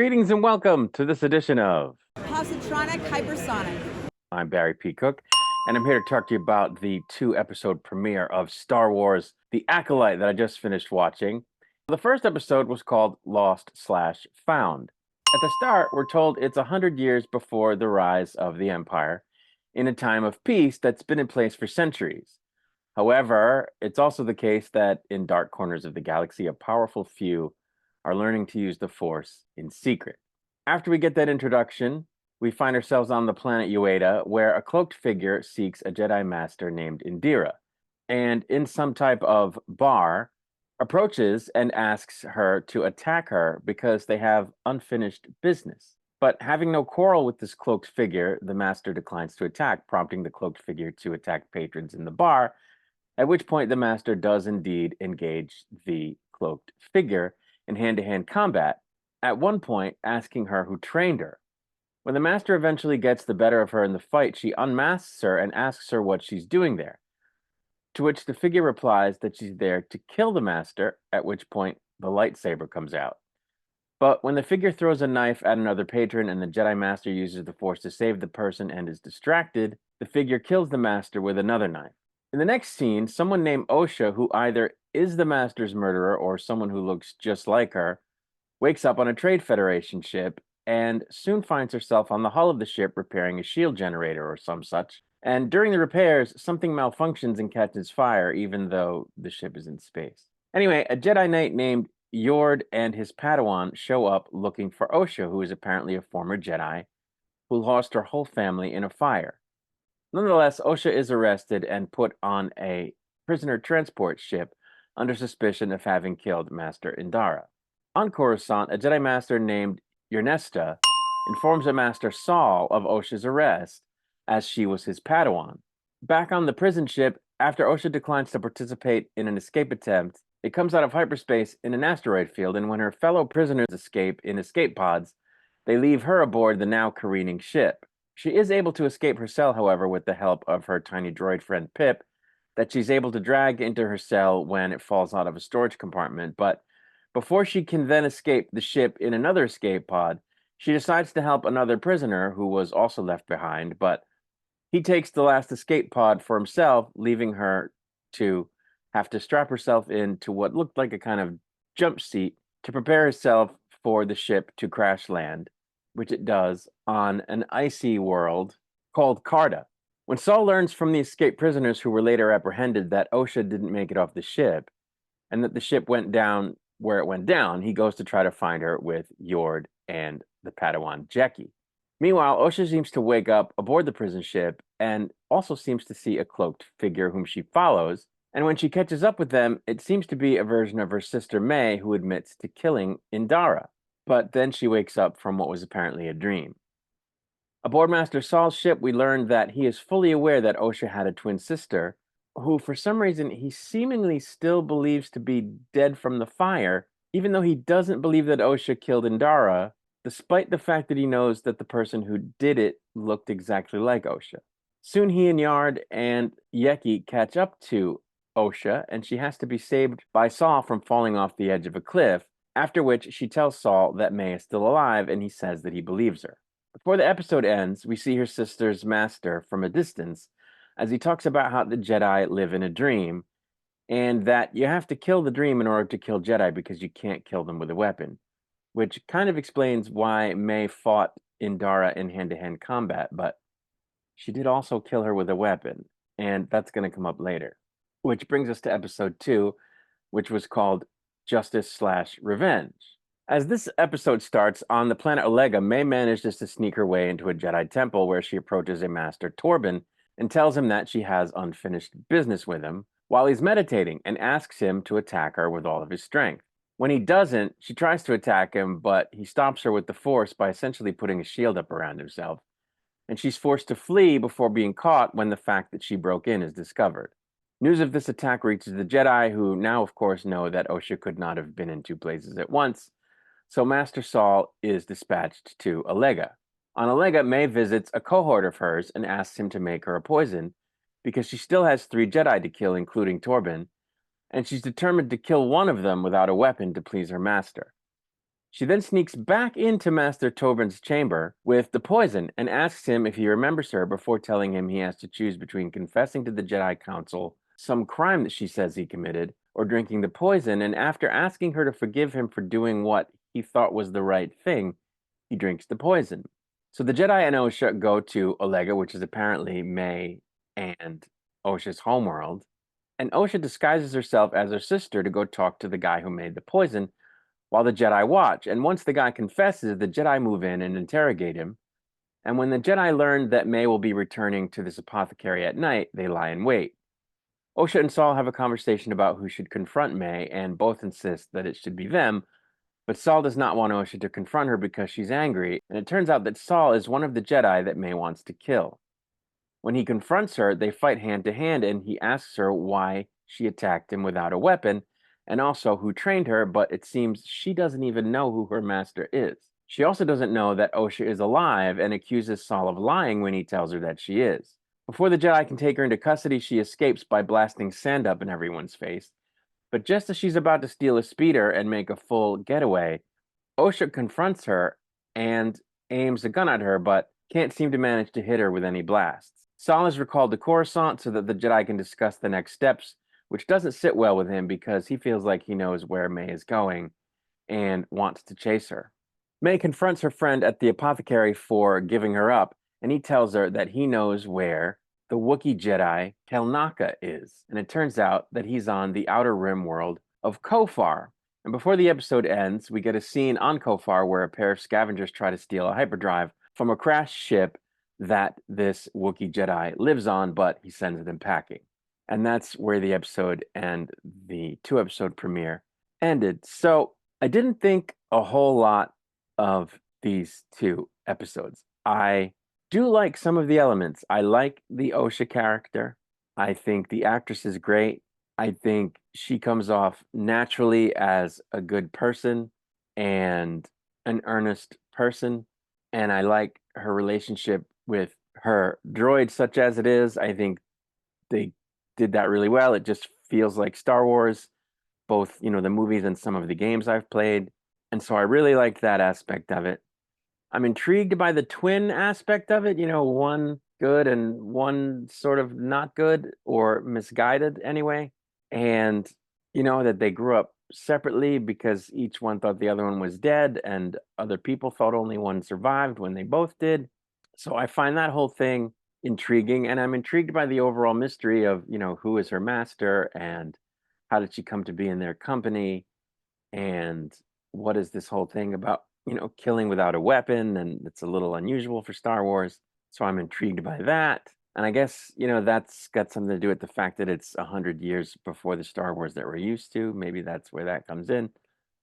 Greetings and welcome to this edition of Positronic Hypersonic. I'm Barry P. Cook, and I'm here to talk to you about the 2-episode premiere of Star Wars The Acolyte that I just finished watching. The first episode was called Lost/Found. At the start, we're told it's 100 years before the rise of the Empire, in a time of peace that's been in place for centuries. However, it's also the case that in dark corners of the galaxy, a powerful few are learning to use the Force in secret. After we get that introduction, we find ourselves on the planet Ueda, where a cloaked figure seeks a Jedi Master named Indira, and in some type of bar, approaches and asks her to attack her because they have unfinished business. But having no quarrel with this cloaked figure, the Master declines to attack, prompting the cloaked figure to attack patrons in the bar, at which point the Master does indeed engage the cloaked figure in hand-to-hand combat, at one point asking her who trained her. When the Master eventually gets the better of her in the fight, she unmasks her and asks her what she's doing there, to which the figure replies that she's there to kill the Master, at which point the lightsaber comes out. But when the figure throws a knife at another patron and the Jedi Master uses the Force to save the person and is distracted, the figure kills the Master with another knife. In the next scene, someone named Osha, who either is the Master's murderer or someone who looks just like her, wakes up on a Trade Federation ship and soon finds herself on the hull of the ship repairing a shield generator or some such. And during the repairs, something malfunctions and catches fire, even though the ship is in space. Anyway, a Jedi Knight named Yord and his Padawan show up looking for Osha, who is apparently a former Jedi who lost her whole family in a fire. Nonetheless, Osha is arrested and put on a prisoner transport ship under suspicion of having killed Master Indara. On Coruscant, a Jedi Master named Yernesta informs a Master Saul of Osha's arrest, as she was his Padawan. Back on the prison ship, after Osha declines to participate in an escape attempt, it comes out of hyperspace in an asteroid field, and when her fellow prisoners escape in escape pods, they leave her aboard the now careening ship. She is able to escape her cell, however, with the help of her tiny droid friend Pip, that she's able to drag into her cell when it falls out of a storage compartment. But before she can then escape the ship in another escape pod, she decides to help another prisoner who was also left behind, but he takes the last escape pod for himself, leaving her to have to strap herself into what looked like a kind of jump seat to prepare herself for the ship to crash land, which it does on an icy world called Carta. When Saul learns from the escaped prisoners who were later apprehended that Osha didn't make it off the ship, and that the ship went down where it went down, he goes to try to find her with Yord and the Padawan Jeki. Meanwhile, Osha seems to wake up aboard the prison ship and also seems to see a cloaked figure whom she follows, and when she catches up with them, it seems to be a version of her sister May who admits to killing Indara. But then she wakes up from what was apparently a dream. Aboard Master Saul's ship, we learned that he is fully aware that Osha had a twin sister, who for some reason he seemingly still believes to be dead from the fire, even though he doesn't believe that Osha killed Indara, despite the fact that he knows that the person who did it looked exactly like Osha. Soon he and Yard and Yeki catch up to Osha, and she has to be saved by Saul from falling off the edge of a cliff, after which she tells Saul that May is still alive, and he says that he believes her. Before the episode ends, we see her sister's master from a distance, as he talks about how the Jedi live in a dream, and that you have to kill the dream in order to kill Jedi because you can't kill them with a weapon, which kind of explains why May fought Indara in hand-to-hand combat, but she did also kill her with a weapon, and that's going to come up later. Which brings us to episode 2, which was called Justice/Revenge. As this episode starts, on the planet Olega, May manages to sneak her way into a Jedi temple where she approaches a Master Torben and tells him that she has unfinished business with him while he's meditating and asks him to attack her with all of his strength. When he doesn't, she tries to attack him, but he stops her with the Force by essentially putting a shield up around himself, and she's forced to flee before being caught when the fact that she broke in is discovered. News of this attack reaches the Jedi, who now, of course, know that Osha could not have been in two places at once, so Master Saul is dispatched to Olega. On Olega, May visits a cohort of hers and asks him to make her a poison, because she still has 3 Jedi to kill, including Torben, and she's determined to kill one of them without a weapon to please her master. She then sneaks back into Master Tobin's chamber with the poison and asks him if he remembers her before telling him he has to choose between confessing to the Jedi Council some crime that she says he committed or drinking the poison. And after asking her to forgive him for doing what he thought was the right thing, he drinks the poison. So the Jedi and Osha go to Olega, which is apparently May and Osha's homeworld. And Osha disguises herself as her sister to go talk to the guy who made the poison while the Jedi watch. And once the guy confesses, the Jedi move in and interrogate him. And when the Jedi learn that May will be returning to this apothecary at night, they lie in wait. Osha and Saul have a conversation about who should confront May, and both insist that it should be them. But Saul does not want Osha to confront her because she's angry, and it turns out that Saul is one of the Jedi that May wants to kill. When he confronts her, they fight hand to hand, and he asks her why she attacked him without a weapon, and also who trained her, but it seems she doesn't even know who her master is. She also doesn't know that Osha is alive and accuses Saul of lying when he tells her that she is. Before the Jedi can take her into custody, she escapes by blasting sand up in everyone's face. But just as she's about to steal a speeder and make a full getaway, Osha confronts her and aims a gun at her, but can't seem to manage to hit her with any blasts. Saul is recalled to Coruscant so that the Jedi can discuss the next steps, which doesn't sit well with him because he feels like he knows where May is going and wants to chase her. May confronts her friend at the apothecary for giving her up, and he tells her that he knows where the Wookiee Jedi Kelnaka is. And it turns out that he's on the outer rim world of Kofar. And before the episode ends, we get a scene on Kofar where a pair of scavengers try to steal a hyperdrive from a crashed ship that this Wookiee Jedi lives on, but he sends them packing. And that's where the episode and the 2-episode premiere ended. So I didn't think a whole lot of these 2 episodes. I do like some of the elements. I like the Osha character. I think the actress is great. I think she comes off naturally as a good person and an earnest person. And I like her relationship with her droid, such as it is. I think they did that really well. It just feels like Star Wars, both, the movies and some of the games I've played. And so I really like that aspect of it. I'm intrigued by the twin aspect of it, one good and one sort of not good or misguided anyway. And, that they grew up separately because each one thought the other one was dead and other people thought only one survived when they both did. So I find that whole thing intriguing, and I'm intrigued by the overall mystery of, who is her master and how did she come to be in their company and what is this whole thing about, killing without a weapon, and it's a little unusual for Star Wars. So I'm intrigued by that. And I guess, that's got something to do with the fact that it's 100 years before the Star Wars that we're used to. Maybe that's where that comes in.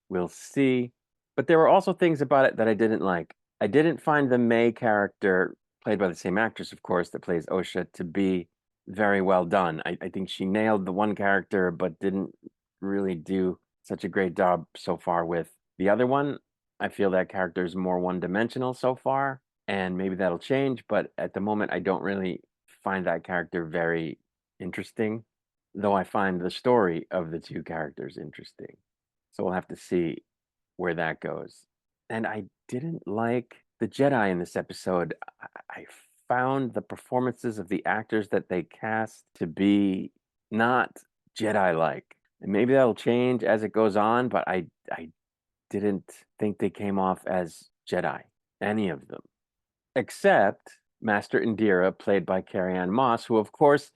We'll see. But there were also things about it that I didn't like. I didn't find the May character, played by the same actress, of course, that plays Osha, to be very well done. I think she nailed the one character, but didn't really do such a great job so far with the other one. I feel that character is more one-dimensional so far, and maybe that'll change, but at the moment, I don't really find that character very interesting, though I find the story of the 2 characters interesting. So we'll have to see where that goes. And I didn't like the Jedi in this episode. I found the performances of the actors that they cast to be not Jedi-like. And maybe that'll change as it goes on, but I didn't think they came off as Jedi, any of them, except Master Indira, played by Carrie-Anne Moss, who, of course,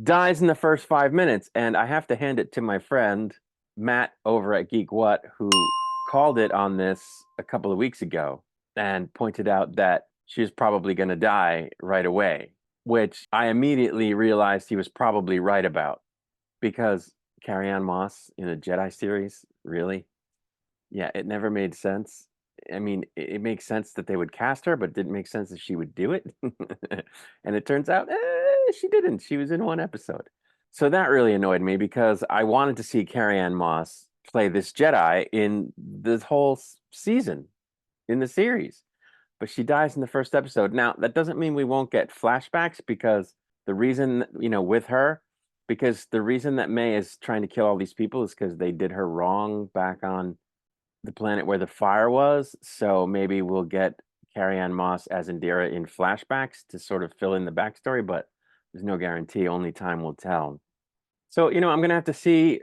dies in the first 5 minutes. And I have to hand it to my friend, Matt, over at Geek What, who called it on this a couple of weeks ago and pointed out that she was probably going to die right away, which I immediately realized he was probably right about, because Carrie-Anne Moss in a Jedi series, really? Yeah, it never made sense. I mean, it makes sense that they would cast her, but it didn't make sense that she would do it. And it turns out she didn't. She was in one episode. So that really annoyed me because I wanted to see Carrie-Anne Moss play this Jedi in this whole season in the series. But she dies in the first episode. Now, that doesn't mean we won't get flashbacks, because the reason, with her, because the reason that May is trying to kill all these people is because they did her wrong back on the planet where the fire was, so maybe we'll get Carrie Moss as Indira in flashbacks to sort of fill in the backstory, but there's no guarantee. Only time will tell. So, I'm going to have to see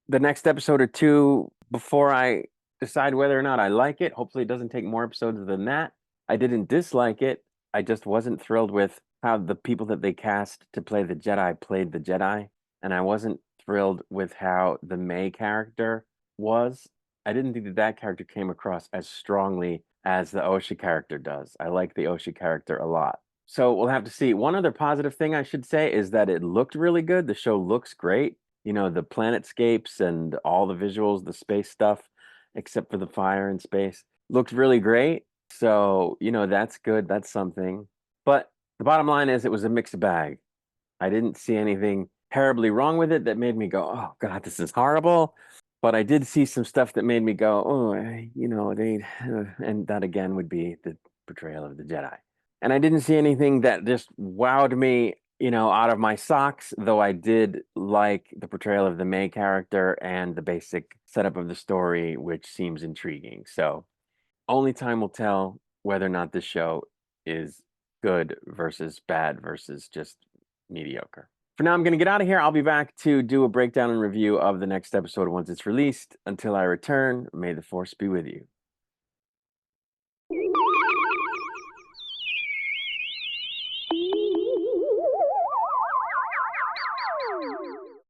the next episode or two before I decide whether or not I like it. Hopefully, it doesn't take more episodes than that. I didn't dislike it. I just wasn't thrilled with how the people that they cast to play the Jedi played the Jedi. And I wasn't thrilled with how the May character was. I didn't think that that character came across as strongly as the Osha character does. I like the Osha character a lot. So we'll have to see. One other positive thing I should say is that it looked really good. The show looks great. The planetscapes and all the visuals, the space stuff, except for the fire in space, looked really great. So, that's good. That's something. But the bottom line is it was a mixed bag. I didn't see anything terribly wrong with it that made me go, oh, God, this is horrible. But I did see some stuff that made me go, oh, and that again would be the portrayal of the Jedi. And I didn't see anything that just wowed me, out of my socks, though I did like the portrayal of the May character and the basic setup of the story, which seems intriguing. So only time will tell whether or not this show is good versus bad versus just mediocre. For now, I'm going to get out of here. I'll be back to do a breakdown and review of the next episode once it's released. Until I return, may the Force be with you.